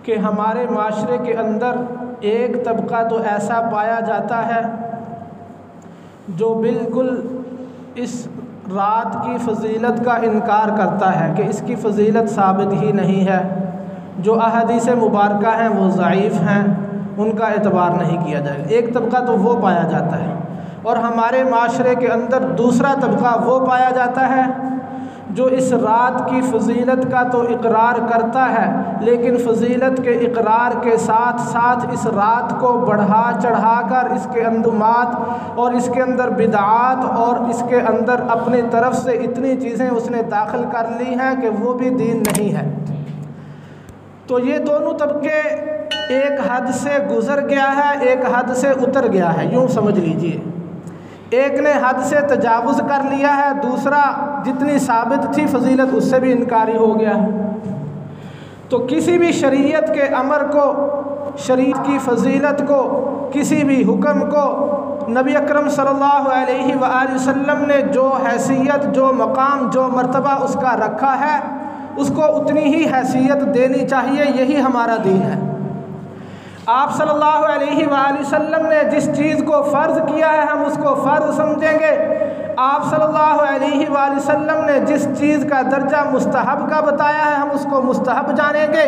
कि हमारे माशरे के अंदर एक तबका तो ऐसा पाया जाता है जो बिल्कुल इस रात की फ़जीलत का इनकार करता है कि इसकी फ़जीलत साबित ही नहीं है। जो अहादीस मुबारका हैं वो ज़ईफ़ हैं, उनका एतबार नहीं किया जाएगा। एक तबका तो वो पाया जाता है। और हमारे माशरे के अंदर दूसरा तबका वो पाया जाता है जो इस रात की फ़जीलत का तो इकरार करता है, लेकिन फ़जीलत के इकरार के साथ साथ इस रात को बढ़ा चढ़ा कर इसके अंदुमात और इसके अंदर बिदआत और इसके अंदर अपनी तरफ से इतनी चीज़ें उसने दाखिल कर ली हैं कि वो भी दीन नहीं है। तो ये दोनों तबके एक हद से गुज़र गया है, एक हद से उतर गया है, यूँ समझ लीजिए। एक ने हद से तजावुज़ कर लिया है, दूसरा जितनी साबित थी फ़जीलत उससे भी इनकारी हो गया है। तो किसी भी शरीयत के अमर को, शरीयत की फ़जीलत को, किसी भी हुक्म को नबी अकरम सल्लल्लाहु अलैहि वसल्लम ने जो हैसियत, जो मकाम, जो मर्तबा उसका रखा है, उसको उतनी ही हैसियत देनी चाहिए। यही हमारा दीन है। आप सल्लल्लाहु अलैहि वसल्लम ने जिस चीज़ को फ़र्ज़ किया है हम उसको फ़र्ज़ समझेंगे। आप सल्लल्लाहु अलैहि वसल्लम ने जिस चीज़ का दर्जा मुस्तहब का बताया है हम उसको मुस्तहब जानेंगे।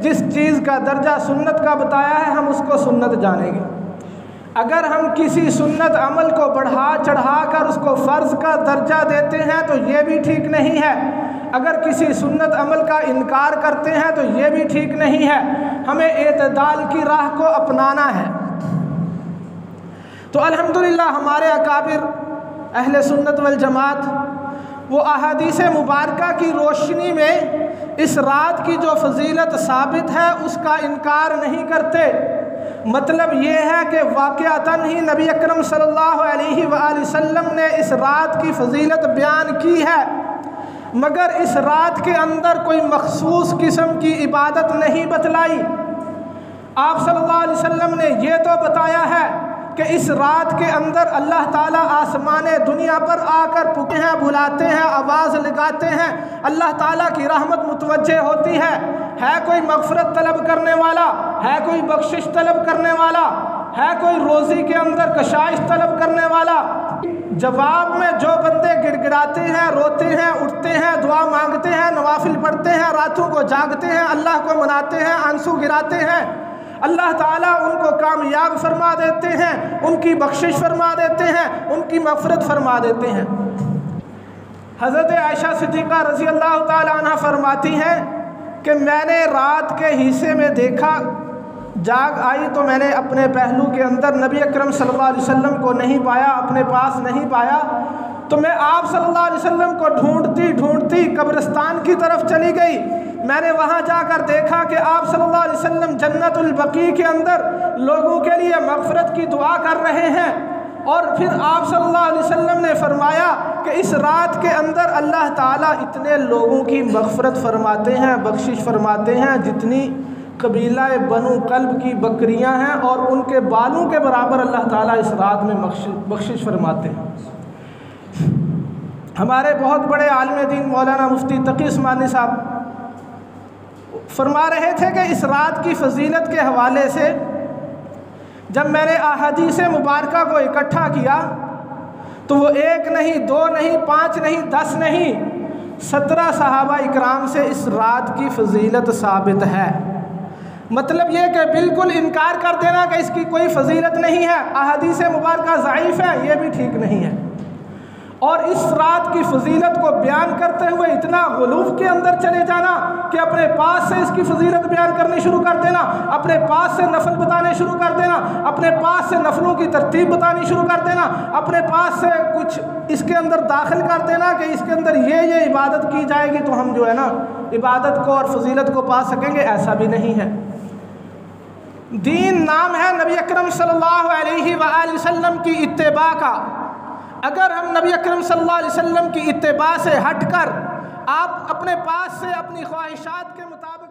जिस चीज़ का दर्जा सुन्नत का बताया है हम उसको सुन्नत जानेंगे। अगर हम किसी सुन्नत अमल को बढ़ा चढ़ा कर उसको फ़र्ज़ का दर्जा देते हैं तो ये भी ठीक नहीं है। अगर किसी सुन्नत अमल का इनकार करते हैं तो ये भी ठीक नहीं है। हमें एतदाल की राह को अपनाना है। तो अल्हम्दुलिल्लाह हमारे अकाबिर अहले सुन्नत वल जमात वो अहादीस मुबारका की रोशनी में इस रात की जो फ़जीलत साबित है उसका इनकार नहीं करते। मतलब ये है कि वाक़अतन ही नबी अकरम सल्लल्लाहु अलैहि वसल्लम ने इस रात की फ़जीलत बयान की है, मगर इस रात के अंदर कोई मखसूस किस्म की इबादत नहीं बतलाई। आप सल्लल्लाहु अलैहि वसल्लम ने ये तो बताया है कि इस रात के अंदर अल्लाह ताला आसमाने दुनिया पर आकर पुकारते हैं, बुलाते हैं, आवाज़ लगाते हैं, अल्लाह ताला की रहमत मुतवज्जे होती है कोई मग़फ़िरत तलब करने वाला, है कोई बख्शिश तलब करने वाला, है कोई रोज़ी के अंदर कशाइश तलब करने वाला। जवाब में जो बंदे गिड़गिड़ाते हैं, रोते हैं, उठते हैं, दुआ मांगते हैं, नवाफिल पढ़ते हैं, रातों को जागते हैं, अल्लाह को मनाते हैं, आंसू गिराते हैं, अल्लाह ताला उनको कामयाब फरमा देते हैं, उनकी बख्शिश फरमा देते हैं, उनकी मग़फ़िरत फरमा देते हैं। हज़रत आयशा सिद्दीक़ा रज़ी अल्लाह ताला अन्हा फरमाती हैं कि मैंने रात के हिस्से में देखा, जाग आई तो मैंने अपने पहलू के अंदर नबी अकरम सल्लल्लाहु अलैहि वसल्लम को नहीं पाया, अपने पास नहीं पाया। तो मैं आप सल्लल्लाहु अलैहि वसल्लम को ढूंढती ढूंढती कब्रिस्तान की तरफ चली गई। मैंने वहाँ जाकर देखा कि आप सल्लल्लाहु अलैहि वसल्लम जन्नतुल बकी के अंदर लोगों के लिए मग़फ़िरत की दुआ कर रहे हैं। और फिर आप सल्लल्लाहु अलैहि वसल्लम ने फरमाया कि इस रात के अंदर अल्लाह ताला इतने लोगों की मग़फ़िरत फरमाते हैं, बख्शिश फरमाते हैं जितनी कबीला बनु कल्ब की बकरियां हैं, और उनके बालों के बराबर अल्लाह ताला इस रात में बख्शिश फरमाते हैं। हमारे बहुत बड़े आलिम दीन मौलाना मुफ्ती तकी उस्मानी साहब फरमा रहे थे कि इस रात की फ़जीलत के हवाले से जब मैंने अहादीस मुबारका को इकट्ठा किया तो वो एक नहीं, दो नहीं, 5 नहीं, 10 नहीं, 17 सहाबा इकराम से इस रात की फ़जीलत साबित है। मतलब ये कि बिल्कुल इनकार कर देना कि इसकी कोई फ़जीलत नहीं है, अहादीस मुबारका ज़ईफ़ है, ये भी ठीक नहीं है। और इस रात की फ़जीलत को बयान करते हुए इतना गुलूव के अंदर चले जाना कि अपने पास से इसकी फ़जीलत बयान करनी शुरू कर देना, अपने पास से नफल बताने शुरू कर देना, अपने पास से नफलों की तरतीब बतानी शुरू कर देना, अपने पास से कुछ इसके अंदर दाखिल कर देना कि इसके अंदर ये इबादत की जाएगी तो हम जो है ना इबादत को और फ़जीलत को पा सकेंगे, ऐसा भी नहीं है। दीन नाम है नबी अकरम सल्लल्लाहु अलैहि वसल्लम की इत्तिबा का। अगर हम नबी अकरम सल्लल्लाहु अलैहि वसल्लम की इत्तिबा से हटकर आप अपने पास से अपनी ख्वाहिशात के मुताबिक